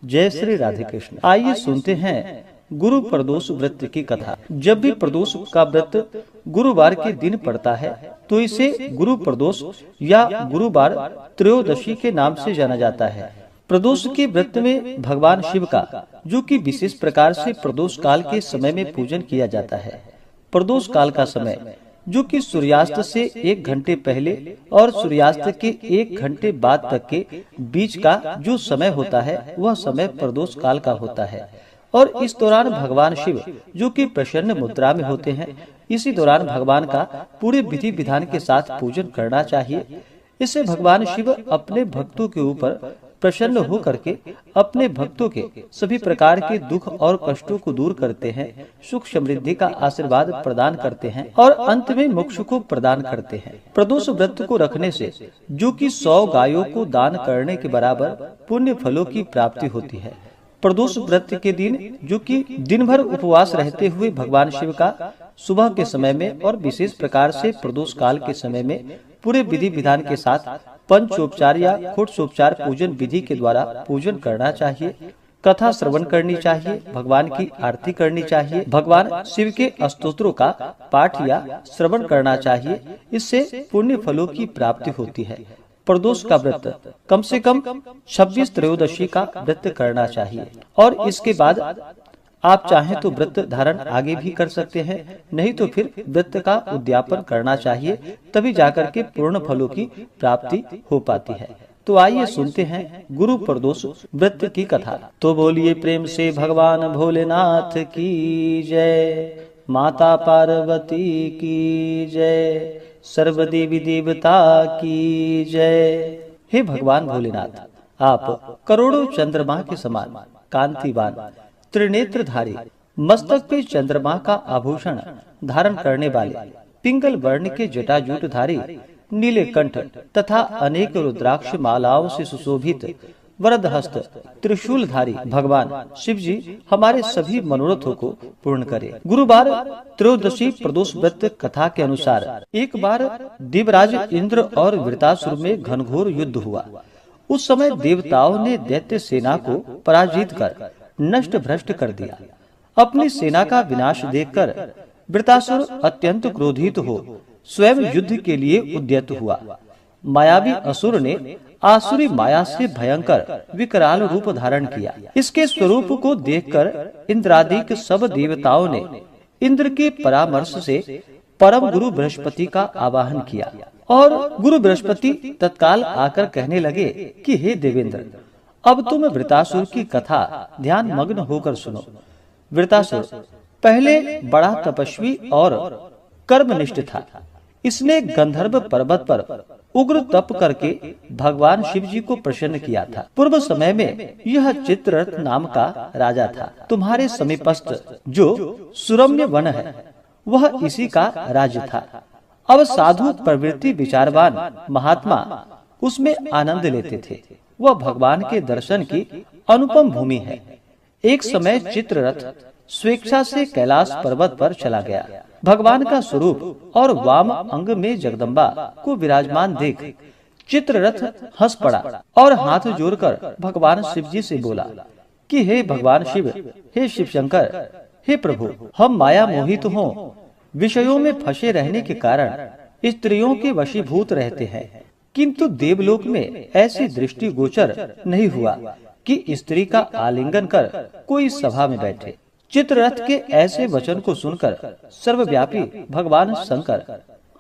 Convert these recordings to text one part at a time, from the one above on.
जय श्री राधे कृष्ण। आइए सुनते हैं गुरु प्रदोष व्रत की कथा। जब भी प्रदोष का व्रत गुरुवार के दिन पड़ता है तो इसे गुरु प्रदोष या गुरुवार त्रयोदशी के नाम से जाना जाता है। प्रदोष के व्रत में भगवान शिव का जो कि विशेष प्रकार से प्रदोष काल के समय में पूजन किया जाता है। प्रदोष काल का समय जो कि सूर्यास्त से 1 घंटे पहले और सूर्यास्त के 1 घंटे बाद तक के बीच का जो समय होता है वह समय प्रदोष काल का होता है। और इस दौरान भगवान शिव जो कि प्रसन्न मुद्रा में होते हैं, इसी दौरान भगवान का पूरे विधि विधान के साथ पूजन करना चाहिए। इससे भगवान शिव अपने भक्तों के ऊपर प्रसन्न हो करके अपने भक्तों के सभी प्रकार के दुख और कष्टों को दूर करते हैं, सुख समृद्धि का आशीर्वाद प्रदान करते हैं और अंत में मोक्ष को प्रदान करते हैं। प्रदोष व्रत को रखने से जो कि 100 गायों को दान करने के बराबर पुण्य फलों की प्राप्ति होती है। प्रदोष व्रत के दिन जो कि दिन भर उपवास रहते हुए भगवान शिव का सुबह के समय में और विशेष प्रकार से प्रदोष काल के समय में पूरे विधि विधान के साथ पंचोपचार या खोटोपचार पूजन विधि के द्वारा पूजन करना चाहिए। कथा श्रवण करनी चाहिए, भगवान की आरती करनी चाहिए, भगवान शिव के स्तोत्रों का पाठ या श्रवण करना चाहिए। इससे पुण्य फलों की प्राप्ति होती है। प्रदोष का व्रत कम से कम 26 त्रयोदशी का व्रत करना चाहिए और इसके बाद आप चाहें तो व्रत धारण आगे भी कर सकते हैं, नहीं तो फिर व्रत का उद्यापन करना चाहिए, तभी जाकर के पूर्ण फलों की प्राप्ति हो पाती है। तो आइए सुनते हैं गुरु प्रदोष व्रत की कथा। तो बोलिए प्रेम से भगवान भोलेनाथ की जय, माता पार्वती की जय, सर्व देवी देवता की जय। हे भगवान भोलेनाथ, आप करोड़ों चंद्रमा के समान कांतिवान त्रिनेत्रधारी, मस्तक पे चंद्रमा का आभूषण धारण करने वाले, पिंगल वर्ण के जटाजूटधारी, नीले कंठ तथा अनेक रुद्राक्ष मालाओं से सुशोभित वरदहस्त त्रिशूलधारी भगवान शिव जी हमारे सभी मनोरथों को पूर्ण करे। गुरुवार त्रयोदशी प्रदोष व्रत कथा के अनुसार एक बार देवराज इंद्र और वृतासुर में घनघोर युद्ध हुआ। उस समय देवताओं ने दैत्य सेना को पराजित कर नष्ट भ्रष्ट कर दिया। अपनी सेना का विनाश देखकर वृतासुर अत्यंत क्रोधित हो स्वयं युद्ध के लिए उद्यत हुआ। मायावी असुर ने आसुरी माया से भयंकर विकराल रूप धारण किया। इसके स्वरूप को देखकर इंद्रादिक सब देवताओं ने इंद्र के परामर्श से परम गुरु बृहस्पति का आवाहन किया और गुरु बृहस्पति तत्काल आकर कहने लगे कि हे देवेंद्र, अब तुम वृतासुर की कथा ध्यान मग्न होकर सुनो। वृतासुर पहले बड़ा तपस्वी और कर्मनिष्ठ था। इसने गंधर्व पर्वत पर उग्र तप करके भगवान शिव जी को प्रसन्न किया था। पूर्व समय में यह चित्ररथ नाम का राजा था। तुम्हारे समीपस्थ जो सुरम्य वन है वह इसी का राज्य था। अब साधु प्रवृत्ति विचारवान महात्मा उसमें आनंद लेते थे। वह भगवान के दर्शन की अनुपम भूमि है। एक समय चित्ररथ स्वेच्छा से कैलाश पर्वत पर चला गया। भगवान का स्वरूप और वाम अंग में जगदम्बा को विराजमान देख चित्ररथ हंस पड़ा और हाथ जोड़कर भगवान शिव जी से बोला कि हे भगवान शिव, हे शिव शंकर, हे प्रभु, हम माया मोहित हों विषयों में फंसे रहने के कारण स्त्रियों के वशीभूत रहते हैं, किंतु देवलोक में ऐसी दृष्टि गोचर नहीं हुआ कि स्त्री का आलिंगन कर कोई सभा में बैठे। चित्ररथ के ऐसे वचन को सुनकर सर्वव्यापी भगवान शंकर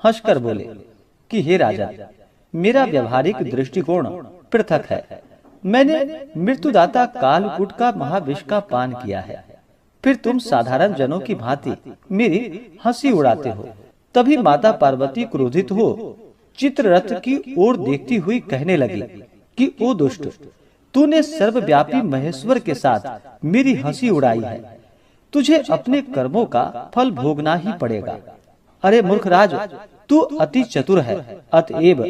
हंसकर बोले कि हे राजा, मेरा व्यवहारिक दृष्टिकोण पृथक है। मैंने मृत्युदाता कालकूट का महाविष का पान किया है, फिर तुम साधारण जनों की भांति मेरी हंसी उड़ाते हो। तभी माता पार्वती क्रोधित हो चित्ररथ की ओर देखती हुई कहने लगी कि ओ दुष्ट, तूने सर्वव्यापी महेश्वर के साथ मेरी हंसी उड़ाई है, तुझे अपने कर्मों का फल भोगना ही पड़ेगा। अरे मूर्खराज, तू अति चतुर है, अतएव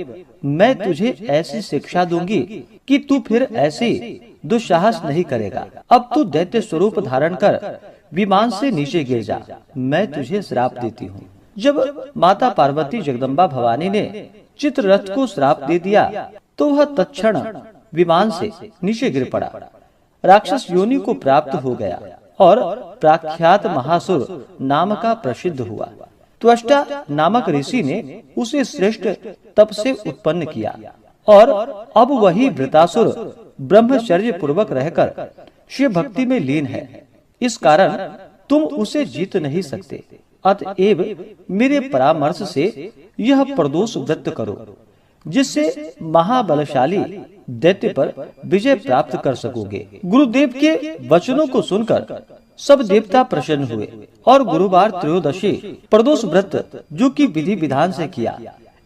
मैं तुझे ऐसी शिक्षा दूंगी कि तू फिर ऐसी दुस्साहस नहीं करेगा। अब तू दैत्य स्वरूप धारण कर विमान से नीचे गिर जा, मैं तुझे श्राप देती हूँ। जब माता पार्वती जगदम्बा भवानी ने चित्ररथ को श्राप दे दिया तो वह तत्क्षण विमान से नीचे गिर पड़ा। राक्षस योनि को प्राप्त हो गया और प्रख्यात महासुर नाम का प्रसिद्ध हुआ। त्वष्टा नामक ऋषि ने उसे श्रेष्ठ तप से उत्पन्न किया और अब वही वृतासुर ब्रह्मचर्य पूर्वक रहकर शिव भक्ति में लीन है। इस कारण तुम उसे जीत नहीं सकते। अतएव मेरे परामर्श से यह प्रदोष व्रत करो, जिससे महाबलशाली दैत्य पर विजय प्राप्त कर सकोगे। गुरुदेव के वचनों को सुनकर सब देवता प्रसन्न हुए और गुरुवार त्रयोदशी प्रदोष व्रत जो कि विधि विधान से किया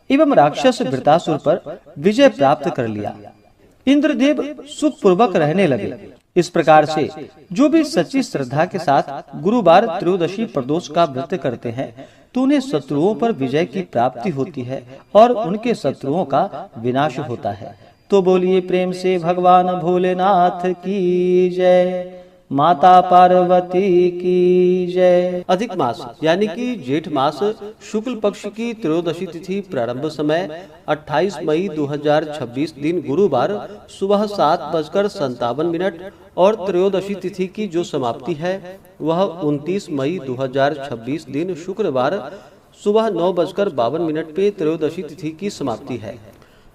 एवं राक्षस वृतासुर पर विजय प्राप्त कर लिया। इंद्रदेव सुख पूर्वक रहने लगे। इस प्रकार से जो भी सच्ची श्रद्धा के साथ गुरुवार त्रयोदशी प्रदोष का व्रत करते हैं तो उन्हें शत्रुओं पर विजय की प्राप्ति होती है और उनके शत्रुओं का विनाश होता है। तो बोलिए प्रेम से भगवान भोलेनाथ की जय, माता पार्वती की जय। अधिक मास यानी कि जेठ मास शुक्ल पक्ष की त्रयोदशी तिथि प्रारंभ समय 28 मई 2026 दिन गुरुवार सुबह 7:57 और त्रयोदशी तिथि की जो समाप्ति है वह 29 मई 2026 दिन शुक्रवार सुबह 9:52 पे त्रयोदशी तिथि की समाप्ति है।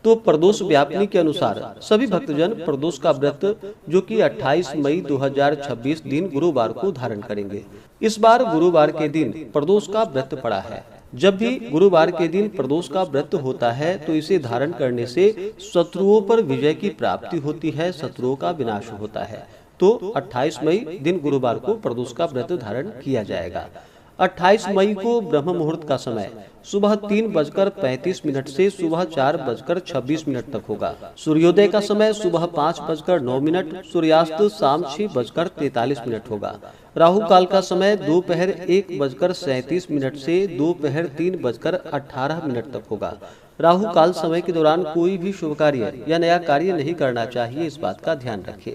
तो प्रदोष व्यापिनी के अनुसार सभी भक्तजन प्रदोष का व्रत जो कि 28 मई 2026 दिन गुरुवार को धारण करेंगे। इस बार गुरुवार के दिन प्रदोष का व्रत पड़ा है। जब भी गुरुवार के दिन प्रदोष का व्रत होता है तो इसे धारण करने से शत्रुओं पर विजय की प्राप्ति होती है, शत्रुओं का विनाश होता है। तो 28 मई दिन गुरुवार को प्रदोष का व्रत धारण किया जाएगा। 28 मई को ब्रह्म मुहूर्त का समय सुबह 3:35 से सुबह 4:26 तक होगा। सूर्योदय का समय सुबह 5:09, सूर्यास्त शाम 6:43 होगा। राहु काल का समय दोपहर 1:37 से दोपहर 3:18 तक होगा। राहु काल समय के दौरान कोई भी शुभ कार्य या नया कार्य नहीं करना चाहिए, इस बात का ध्यान रखें।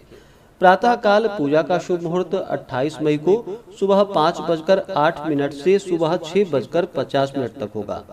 प्रातः काल पूजा का शुभ मुहूर्त 28 मई को सुबह 5:08 से सुबह 6:50 तक होगा।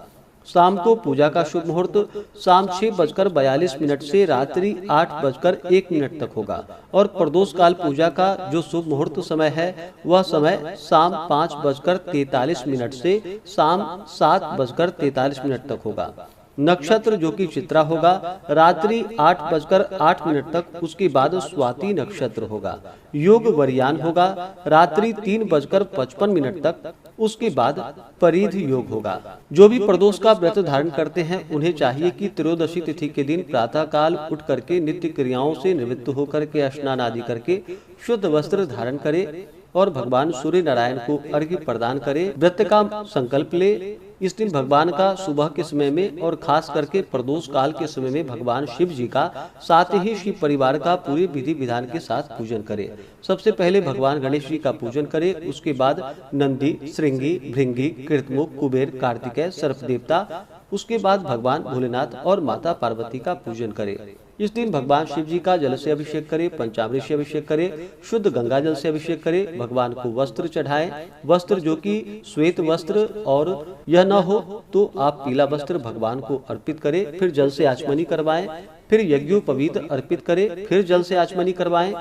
शाम को पूजा का शुभ मुहूर्त शाम 6:42 से रात्रि 8:01 तक होगा और प्रदोष काल पूजा का जो शुभ मुहूर्त समय है वह समय शाम 5:43 से शाम 7:43 तक होगा। नक्षत्र जो कि चित्रा होगा रात्रि 8:08 तक, उसके बाद स्वाति नक्षत्र होगा। योग वरियान होगा रात्रि 3:55 तक, उसके बाद परिध योग होगा। जो भी प्रदोष का व्रत धारण करते हैं उन्हें चाहिए कि त्रयोदशी तिथि के दिन प्रातः काल उठ करके नित्य क्रियाओं से निवृत्त होकर के स्नान आदि करके शुद्ध वस्त्र धारण करे और भगवान सूर्य नारायण को अर्घ्य प्रदान करे। व्रत का संकल्प ले। इस दिन भगवान का सुबह के समय में और खास करके प्रदोष काल के समय में भगवान शिव जी का साथ ही शिव परिवार का पूरे विधि विधान के साथ पूजन करे। सबसे पहले भगवान गणेश जी का पूजन करे, उसके बाद नंदी, श्रृंगी, भृंगी, कृतमुख, कुबेर, कार्तिकेय, सर्प देवता, उसके बाद भगवान भोलेनाथ और माता पार्वती का पूजन करे। इस दिन भगवान शिव जी का जल से अभिषेक करे, पंचामृत से अभिषेक करे, शुद्ध गंगा जल से अभिषेक करे। भगवान को वस्त्र चढ़ाएं, वस्त्र जो कि श्वेत वस्त्र, और यह न हो तो आप पीला वस्त्र भगवान को अर्पित करें। फिर जल से आचमनी करवाएं, फिर यज्ञोपवीत अर्पित करें, फिर जल से आचमनी करवाएं।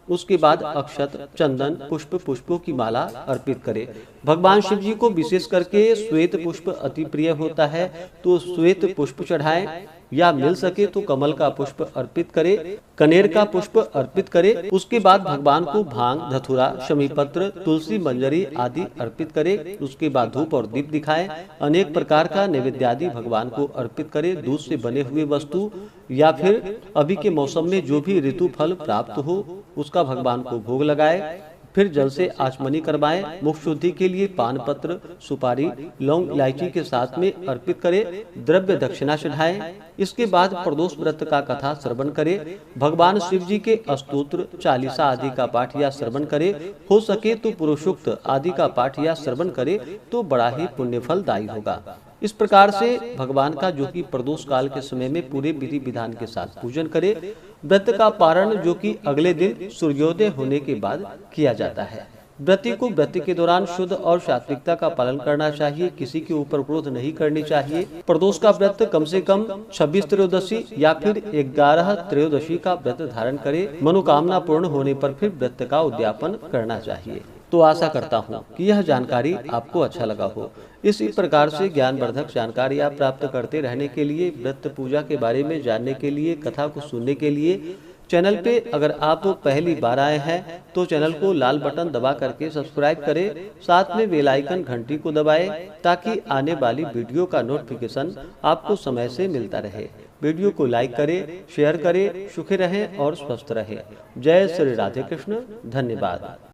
उसके बाद अक्षत, चंदन, पुष्प, पुष्पों की माला अर्पित करें। भगवान शिव जी को विशेष करके श्वेत पुष्प अति प्रिय होता है, तो श्वेत पुष्प चढ़ाएं या मिल सके तो कमल का पुष्प अर्पित करे, कनेर का पुष्प अर्पित करे। उसके बाद भगवान को भांग, धतूरा, शमीपत्र, तुलसी, मंजरी आदि अर्पित करे। उसके बाद धूप और दीप दिखाएं। अनेक प्रकार का नैवेद्य आदि भगवान को अर्पित करे। दूध से बने हुए वस्तु या फिर अभी के मौसम में जो भी ऋतु फल प्राप्त हो उसका भगवान को भोग लगाए। फिर जल से आचमनी करवाएं। मुख शुद्धि के लिए पान पत्र, सुपारी, लौंग, इलायची के साथ में अर्पित करें। द्रव्य दक्षिणा चढ़ाएं। इसके बाद प्रदोष व्रत का कथा श्रवण करें। भगवान शिव जी के स्तोत्र, चालीसा आदि का पाठ या श्रवण करें। हो सके तो पुरुषोक्त आदि का पाठ या श्रवण करें तो बड़ा ही पुण्य फलदायी होगा। इस प्रकार से भगवान का जो कि प्रदोष काल के समय में पूरे विधि विधान के साथ पूजन करे। व्रत का पारण जो कि अगले दिन सूर्योदय होने के बाद किया जाता है। व्रती को व्रत के दौरान शुद्ध और सात्विकता का पालन करना चाहिए। किसी के ऊपर क्रोध नहीं करनी चाहिए। प्रदोष का व्रत कम से कम 26 त्रयोदशी या फिर 11 त्रयोदशी का व्रत धारण करे। मनोकामना पूर्ण होने पर फिर व्रत का उद्यापन करना चाहिए। तो आशा करता हूँ कि यह जानकारी आपको अच्छा लगा हो। इसी प्रकार से ज्ञानवर्धक जानकारियाँ प्राप्त करते रहने के लिए, व्रत पूजा के बारे में जानने के लिए, कथा को सुनने के लिए चैनल पे अगर आप पहली बार आए हैं तो चैनल को लाल बटन दबा करके सब्सक्राइब करें। साथ में बेल आइकन घंटी को दबाएं ताकि आने वाली वीडियो का नोटिफिकेशन आपको समय से मिलता रहे। वीडियो को लाइक करें, शेयर करें। सुखी रहें और स्वस्थ रहें। जय श्री राधे कृष्ण। धन्यवाद।